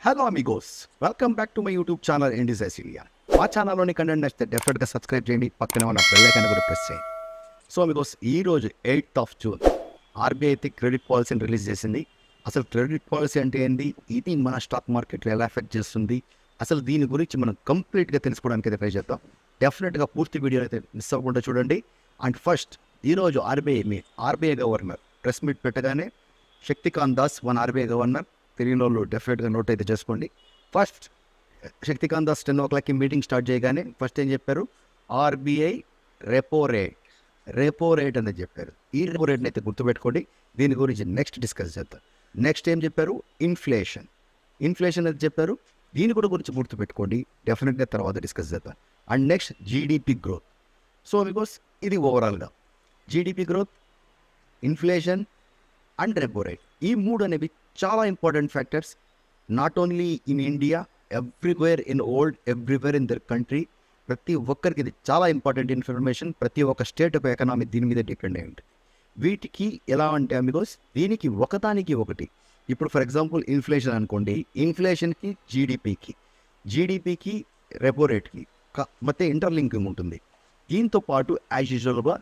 Hello Amigos, welcome back to my YouTube channel indices India. మా ఛానల్లోని content నచ్చితే డెఫినెట్గా subscribe చేయండి, పక్కనే ఉన్న బెల్ ఐకాన్ కూడా ప్రెస్ చేయండి. సో అమిగోస్, ఈరోజు 8th June ఆర్బీఐ అయితే క్రెడిట్ పాలసీని రిలీజ్ చేసింది. అసలు క్రెడిట్ పాలసీ అంటే ఏంటి, ఇది మన స్టాక్ మార్కెట్లో ఎలా ఎఫెక్ట్ చేస్తుంది, అసలు దీని గురించి మనం కంప్లీట్గా తెలుసుకోవడానికి అయితే ట్రై చేద్దాం. డెఫినెట్గా పూర్తి వీడియో అయితే మిస్ అవ్వకుండా చూడండి. అండ్ ఫస్ట్, ఈరోజు ఆర్బీఐ గవర్నర్ ప్రెస్ మీట్ పెట్టగానే శక్తికాంత్ దాస్ మన ఆర్బీఐ గవర్నర్, తెలియని వాళ్ళు డెఫినెట్గా నోట్ అయితే చేసుకోండి. ఫస్ట్ శక్తికాంత్ దాస్ 10 o'clockకి మీటింగ్ స్టార్ట్ చేయగానే ఫస్ట్ ఏం చెప్పారు, ఆర్బీఐ రెపో రేట్ అనేది చెప్పారు. ఈ రెపో రేట్ని అయితే గుర్తుపెట్టుకోండి. దీని గురించి నెక్స్ట్ డిస్కస్ చేద్దాం. నెక్స్ట్ ఏం చెప్పారు, ఇన్ఫ్లేషన్ అయితే చెప్పారు. దీని కూడా గురించి గుర్తుపెట్టుకోండి, డెఫినెట్గా తర్వాత డిస్కస్ చేద్దాం. And next GDP growth. So because ఇది ఓవరాల్గా GDP growth, inflation and repo rate, ఈ మూడు అనేవి చాలా important factors. Not only in India, everywhere in their country. ప్రతి ఒక్కరికి ఇది చాలా ఇంపార్టెంట్ ఇన్ఫర్మేషన్. ప్రతి ఒక్క స్టేట్ యొక్క ఎకనామీ దీని మీద డిపెండ్ అయి ఉంటుంది. వీటికి ఎలా అంటే బికాస్ దీనికి ఒకదానికి ఒకటి, ఇప్పుడు ఫర్ ఎగ్జాంపుల్ ఇన్ఫ్లేషన్ అనుకోండి, ఇన్ఫ్లేషన్కి జీడిపికి రెపో రేట్కి మధ్య ఇంటర్లింకింగ్ ఉంటుంది. దీంతో పాటు యాజ్ యూజువల్గా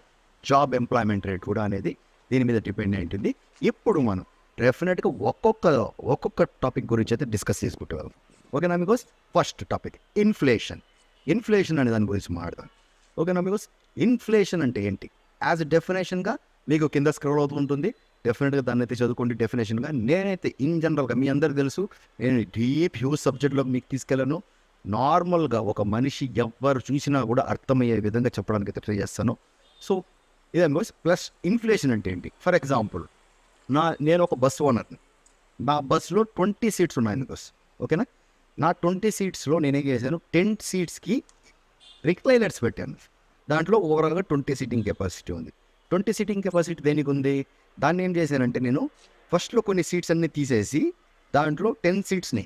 జాబ్ ఎంప్లాయ్మెంట్ రేట్ కూడా అనేది దీని మీద డిపెండ్ అయి ఉంటుంది. ఇప్పుడు మనం డెఫినెట్గా ఒక్కొక్క టాపిక్ గురించి అయితే డిస్కస్ చేసుకుంటూ వెళ్దాం. ఓకేనా బికాస్ ఫస్ట్ టాపిక్ ఇన్ఫ్లేషన్ అనే దాని గురించి మాట్లాడదాం. ఓకేనా బికాస్ ఇన్ఫ్లేషన్ అంటే ఏంటి, యాజ్ డెఫినేషన్గా మీకు కింద స్క్రోల్ అవుతూ ఉంటుంది. డెఫినెట్గా దాన్ని అయితే చదువుకోండి. డెఫినేషన్గా నేనైతే ఇన్ జనరల్గా మీ అందరికి తెలుసు, నేను డీప్ హ్యూజ్ సబ్జెక్ట్లో మీకు తీసుకెళ్ళను. నార్మల్గా ఒక మనిషి ఎవ్వరు చూసినా కూడా అర్థమయ్యే విధంగా చెప్పడానికి అయితే ట్రై చేస్తాను. సో ఇదే ప్లస్ ఇన్ఫ్లేషన్ అంటే ఏంటి, ఫర్ ఎగ్జాంపుల్ నేను ఒక బస్సు ఓనర్ని. నా బస్సులో 20 seats ఉన్నాయి బస్. ఓకేనా, నా 20 seatsలో నేనేం చేశాను, 10 seatsకి రిక్లైనర్స్ పెట్టాను. దాంట్లో ఓవరాల్గా 20 seating కెపాసిటీ ఉంది. 20 seating కెపాసిటీ దేనికి ఉంది, దాన్ని ఏం చేశానంటే నేను ఫస్ట్లో కొన్ని సీట్స్ అన్నీ తీసేసి దాంట్లో 10 seatsని,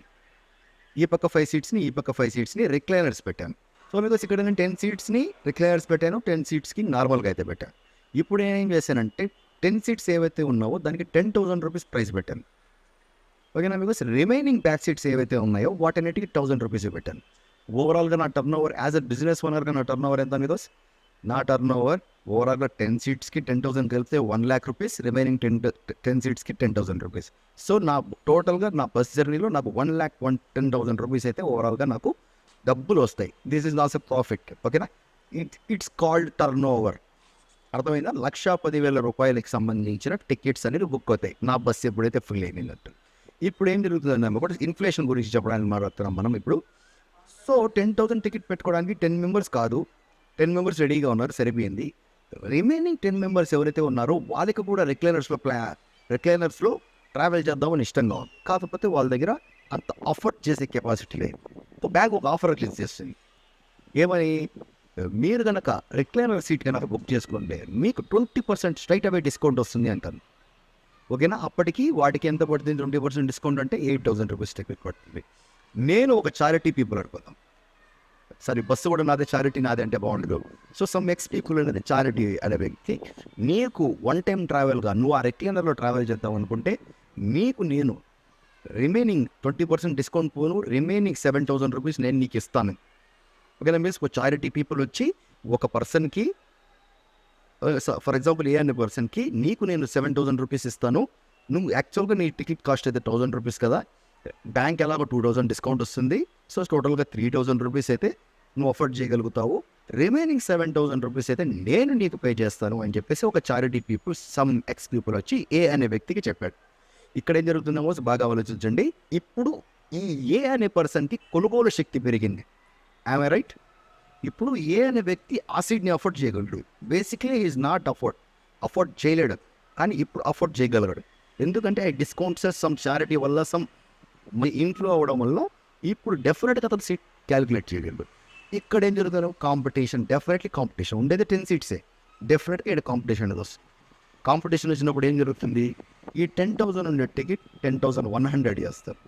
ఈ పక్క 5 seatsని, ఈ పక్క 5 seatsని రిక్లైనర్స్ పెట్టాను. సో బికాస్ ఇక్కడ నేను 10 seatsని రిక్లైనర్స్ పెట్టాను, 10 seatsకి నార్మల్గా అయితే పెట్టాను. ఇప్పుడు నేనేం చేశానంటే 10 seats ఏవైతే ఉన్నావో దానికి 10,000 రూపీస్ ప్రైస్ పెట్టాను. ఓకేనా, బికాస్ రిమైనింగ్ బ్యాక్ సీట్స్ ఏవైతే ఉన్నాయో వాటన్నిటికి 1000 రూపీస్ పెట్టాను. ఓవరాల్గా నా turnover as a business ఓనర్గా నా టర్న్ ఓవర్ ఎంత, బికాస్ నా టర్న్ ఓవర్ ఓవరాల్గా 10 seatsకి 10,000 కలిపితే 1,00,000 రూపీస్, రిమైనింగ్ 10 seatsకి 10,000 రూపీస్. సో నా టోటల్గా నా బస్ జర్నీలో నాకు 1,10,000 రూపీస్ అయితే ఓవరాల్గా నాకు డబ్బులు వస్తాయి. This is not a profit. ఓకేనా, ఇట్స్ కాల్డ్ టర్న్ ఓవర్. అర్థమైందా, 1,10,000 రూపాయలకి సంబంధించిన టికెట్స్ అనేది బుక్ అవుతాయి నా బస్సు ఎప్పుడైతే ఫుల్ అయినట్టు. ఇప్పుడు ఏం జరుగుతుందన్న కూడా ఇన్ఫ్లేషన్ గురించి చెప్పడానికి మాట్లాడుతున్నాం మనం ఇప్పుడు. సో 10,000 టికెట్ పెట్టుకోవడానికి 10 members కాదు, 10 members రెడీగా ఉన్నారు, సరిపోయింది. రిమైనింగ్ 10 members ఎవరైతే ఉన్నారో వాళ్ళకి కూడా రిక్లైనర్స్లో ట్రావెల్ చేద్దామని ఇష్టంగా ఉంది. కాకపోతే వాళ్ళ దగ్గర అంత అఫోర్డ్ చేసే కెపాసిటీ లేదు. బ్యాగ్ ఒక ఆఫర్ రిలీజ్ చేస్తుంది, ఏమని, మీరు కనుక రిక్లైనర్ సీట్ కనుక బుక్ చేసుకుంటే మీకు 20% స్ట్రైట్ అవే డిస్కౌంట్ వస్తుంది అంటారు. ఓకేనా, అప్పటికి వాటికి ఎంత పడుతుంది, 20% డిస్కౌంట్ అంటే 8,000 రూపీస్ టికెట్ పడుతుంది. నేను ఒక చారిటీ పీపుల్ అనుకుందాం, సరే బస్సు కూడా నాదే, చారిటీ నాదే అంటే బాగుండదు. సో సమ్ ఎక్స్ పీపుల్ అనేది చారిటీ అనే వ్యక్తి, నీకు వన్ టైం ట్రావెల్గా నువ్వు ఆ రిక్లైనర్లో ట్రావెల్ చేద్దాం అనుకుంటే నీకు నేను రిమైనింగ్ 20% డిస్కౌంట్ పోను, రిమైనింగ్ 7,000 రూపీస్ నేను నీకు ఇస్తాను. ఓకేనా, మీన్స్ ఒక చారిటీ పీపుల్ వచ్చి ఒక పర్సన్కి, ఫర్ ఎగ్జాంపుల్ ఏ అనే పర్సన్కి నీకు నేను 7,000 రూపీస్ ఇస్తాను. నువ్వు యాక్చువల్గా నీ టికెట్ కాస్ట్ అయితే 1,000 రూపీస్ కదా, బ్యాంక్ ఎలాగో 2,000 డిస్కౌంట్ వస్తుంది. సో టోటల్గా 3,000 రూపీస్ అయితే నువ్వు అఫోర్డ్ చేయగలుగుతావు. రిమైనింగ్ 7,000 రూపీస్ అయితే నేను నీకు పే చేస్తాను అని చెప్పేసి ఒక charity people, some X people వచ్చి ఏ అనే వ్యక్తికి చెప్పాడు. ఇక్కడ ఏం జరుగుతుందేమో బాగా ఆలోచించండి. ఇప్పుడు ఈ ఏ అనే పర్సన్కి కొనుగోలు శక్తి పెరిగింది. I'm right? ఇప్పుడు ఏ అనే వ్యక్తి ఆ సీట్ని అఫోర్డ్ చేయగలడు. బేసిక్లీ ఈజ్ నాట్ అఫోర్డ్ చేయలేడు, కానీ ఇప్పుడు అఫోర్డ్ చేయగలగాడు. ఎందుకంటే ఆ డిస్కౌంట్స్ సమ్ చారిటీ వల్ల సమ్ ఇన్ఫ్లో అవ్వడం వల్ల ఇప్పుడు డెఫినెట్గా అతను సీట్ క్యాలిక్యులేట్ చేయగలడు. ఇక్కడ ఏం జరుగుతుంది, డెఫినెట్లీ కాంపిటీషన్ ఉండేది 10 seats. డెఫినెట్గా ఇక్కడ కాంపిటీషన్ అనేది వస్తుంది. కాంపిటీషన్ వచ్చినప్పుడు ఏం జరుగుతుంది, ఈ 10,000 ఉండే టికెట్ 10,100 చేస్తారు.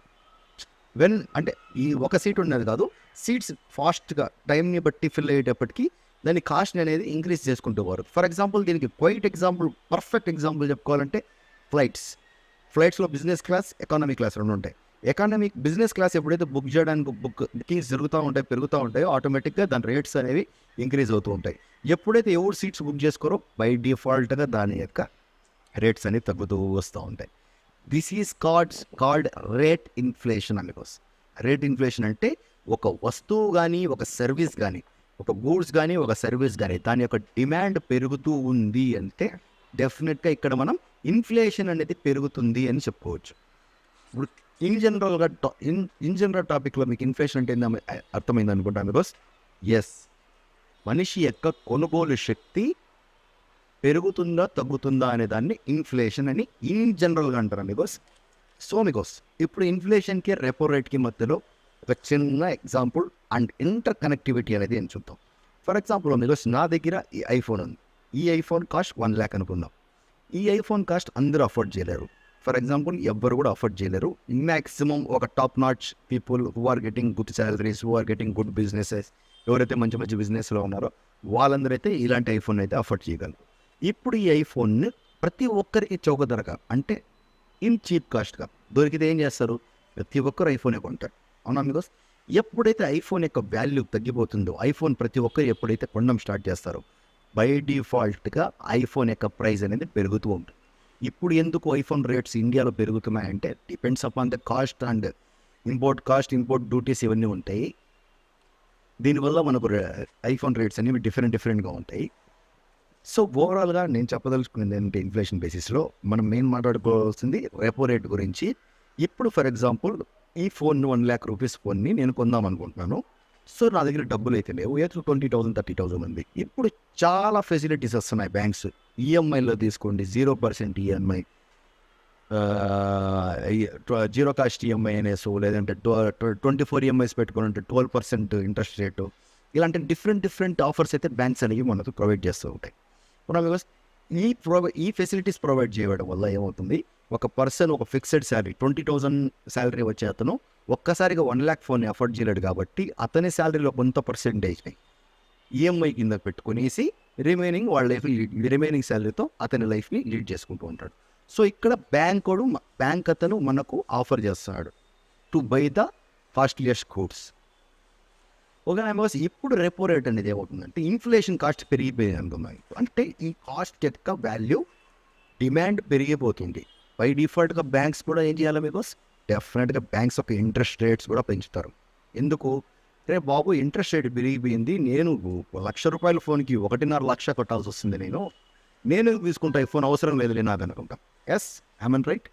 అంటే ఈ ఒక సీట్ ఉండేది కాదు, సీట్స్ ఫాస్ట్గా టైంని బట్టి ఫిల్ అయ్యేటప్పటికి దాని కాస్ట్ అనేది ఇంక్రీజ్ చేసుకుంటూ పోరు. ఫర్ ఎగ్జాంపుల్ దీనికి పర్ఫెక్ట్ ఎగ్జాంపుల్ చెప్పుకోవాలంటే ఫ్లైట్స్లో బిజినెస్ క్లాస్, ఎకానమీ క్లాస్ రెండు ఉంటాయి. ఎకానమిక్ బిజినెస్ క్లాస్ ఎప్పుడైతే బుక్ చేయడానికి బుకింగ్స్ జరుగుతూ ఉంటాయి, పెరుగుతూ ఉంటాయో ఆటోమేటిక్గా దాని రేట్స్ అనేవి ఇంక్రీజ్ అవుతూ ఉంటాయి. ఎప్పుడైతే ఎవరు సీట్స్ బుక్ చేసుకోరో బై డిఫాల్ట్గా దాని యొక్క రేట్స్ అనేవి తగ్గుతూ వస్తూ ఉంటాయి. This is called rate inflation అనికోస్. రేట్ ఇన్ఫ్లేషన్ అంటే ఒక వస్తువు కానీ, ఒక సర్వీస్ కానీ, ఒక గూడ్స్ కానీ, ఒక సర్వీస్ కానీ దాని యొక్క డిమాండ్ పెరుగుతూ ఉంది అంటే డెఫినెట్గా ఇక్కడ మనం ఇన్ఫ్లేషన్ అనేది పెరుగుతుంది అని చెప్పుకోవచ్చు. ఇప్పుడు ఇన్ జనరల్ టాపిక్లో మీకు ఇన్ఫ్లేషన్ అంటే అర్థమైంది అనుకుంటాను. బికాస్ ఎస్, మనిషి యొక్క కొనుగోలు శక్తి పెరుగుతుందా తగ్గుతుందా అనే దాన్ని ఇన్ఫ్లేషన్ అని ఇన్ జనరల్గా అంటారు. బికాస్ ఇప్పుడు ఇన్ఫ్లేషన్కి రెపో రేట్కి మధ్యలో ఒక చిన్న ఎగ్జాంపుల్ అండ్ ఇంటర్ కనెక్టివిటీ అనేది ఏం చూద్దాం. ఫర్ ఎగ్జాంపుల్ బికాస్ నా దగ్గర ఈ ఐఫోన్ ఉంది. ఈ ఐఫోన్ కాస్ట్ 1 lakh అనుకుందాం. ఈ ఐఫోన్ కాస్ట్ అందరూ అఫోర్డ్ చేయలేరు. ఫర్ ఎగ్జాంపుల్ ఎవ్వరు కూడా అఫోర్డ్ చేయలేరు. మ్యాక్సిమం ఒక top notch people who are getting good salaries, who are getting good businesses, ఎవరైతే మంచి మంచి బిజినెస్లో ఉన్నారో వాళ్ళందరూ అయితే ఇలాంటి ఐఫోన్ అయితే అఫోర్డ్ చేయగలరు. ఇప్పుడు ఈ ఐఫోన్ని ప్రతి ఒక్కరికి చౌక ధరగా అంటే ఇన్ చీప్ కాస్ట్గా దొరికితే ఏం చేస్తారు? ప్రతి ఒక్కరు ఐఫోనే కొంటారు. అవునా? బికాస్ ఎప్పుడైతే ఐఫోన్ యొక్క వాల్యూ తగ్గిపోతుందో, ఐఫోన్ ప్రతి ఒక్కరు ఎప్పుడైతే కొనడం స్టార్ట్ చేస్తారో బై డిఫాల్ట్గా ఐఫోన్ యొక్క ప్రైస్ అనేది పెరుగుతూ ఉంటుంది. ఇప్పుడు ఎందుకు ఐఫోన్ రేట్స్ ఇండియాలో పెరుగుతున్నాయంటే depends upon the cost and import duties ఇవన్నీ ఉంటాయి. దీనివల్ల మనకు ఐఫోన్ రేట్స్ అనేవి డిఫరెంట్గా ఉంటాయి. సో ఓవరాల్గా నేను చెప్పదలుచుకునేది ఏంటంటే ఇన్ఫ్లేషన్ బేసిస్లో మనం మెయిన్ మాట్లాడుకోవాల్సింది రెపో రేట్ గురించి. ఇప్పుడు ఫర్ ఎగ్జాంపుల్ ఈ ఫోన్ 1 lakh రూపీస్ ఫోన్ని నేను కొందాం అనుకుంటున్నాను. సో నా దగ్గర డబ్బులు అయితే లేవు, ఏదో 20,000 30,000 ఉంది. ఇప్పుడు చాలా ఫెసిలిటీస్ వస్తున్నాయి బ్యాంక్స్. ఈఎంఐలో తీసుకోండి, 0% ఈఎంఐ, జీరో కాస్ట్ ఈఎంఐ అనేసి, లేదంటే 24 ఈఎంఐస్ పెట్టుకుంటే 12% ఇంట్రెస్ట్ రేటు, ఇలాంటి డిఫరెంట్ ఆఫర్స్ అయితే బ్యాంక్స్ అనేవి మనకు ప్రొవైడ్ చేస్తూ ఉంటాయి. బికాస్ ఈ ఫెసిలిటీస్ ప్రొవైడ్ చేయడం వల్ల ఏమవుతుంది, ఒక పర్సన్ ఒక ఫిక్స్డ్ శాలరీ 20,000 శాలరీ వచ్చే అతను ఒక్కసారిగా 1 lakh ఫోన్ని అఫోర్డ్ చేయలేడు. కాబట్టి అతని శాలరీలో కొంత పర్సెంటేజ్ని ఈఎంఐ కింద పెట్టుకునేసి రిమైనింగ్ శాలరీతో అతని లైఫ్ని లీడ్ చేసుకుంటూ ఉంటాడు. సో ఇక్కడ బ్యాంక్ అతను మనకు ఆఫర్ చేస్తున్నాడు to buy the costliest goods. Okay, ఇప్పుడు రెపో రేట్ అనేది ఏమవుతుందంటే ఇన్ఫ్లేషన్ కాస్ట్ పెరిగిపోయింది అనుకున్నాయి. అంటే ఈ కాస్ట్ యొక్క వాల్యూ డిమాండ్ పెరిగిపోతుంది. బై డిఫాల్ట్గా బ్యాంక్స్ కూడా ఏం చేయాలి? బికాస్ డెఫినెట్గా బ్యాంక్స్ యొక్క ఇంట్రెస్ట్ రేట్స్ కూడా పెంచుతారు. ఎందుకు? రే బాబు, ఇంట్రెస్ట్ రేట్ పెరిగిపోయింది, నేను ₹1,00,000 ఫోన్కి 1.5 లక్ష కట్టాల్సి వస్తుంది, నేను తీసుకుంటా, ఈ ఫోన్ అవసరం లేదు నాకు అనుకుంటా. Yes, I mean right.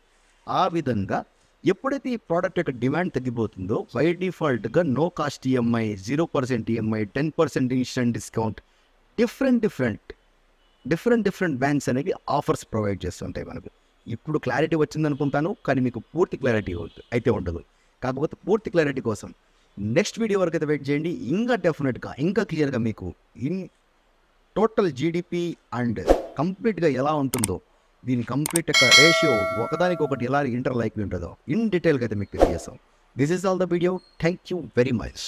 ఆ విధంగా ఎప్పుడైతే ఈ ప్రోడక్ట్ యొక్క డిమాండ్ తగ్గిపోతుందో బై డిఫాల్ట్గా no cost EMI, 0% EMI, 10% instant discount, different banks అనేవి ఆఫర్స్ ప్రొవైడ్ చేస్తుంటాయి మనకు. ఇప్పుడు క్లారిటీ వచ్చిందనుకుంటాను, కానీ మీకు పూర్తి క్లారిటీ అయితే ఉండదు. కాకపోతే పూర్తి క్లారిటీ కోసం నెక్స్ట్ వీడియో వరకు అయితే వెయిట్ చేయండి. ఇంకా డెఫినెట్గా ఇంకా క్లియర్గా మీకు టోటల్ జీడిపి అండ్ కంప్లీట్గా ఎలా ఉంటుందో, దీని కంప్లీట్ యొక్క రేషియో ఒకదానికొకటి ఎలా ఇంటర్ లైక్ ఉంటుందో ఇన్ డీటెయిల్గా అయితే మీకు తెలియజేస్తాం. This is all the video. Thank you very much.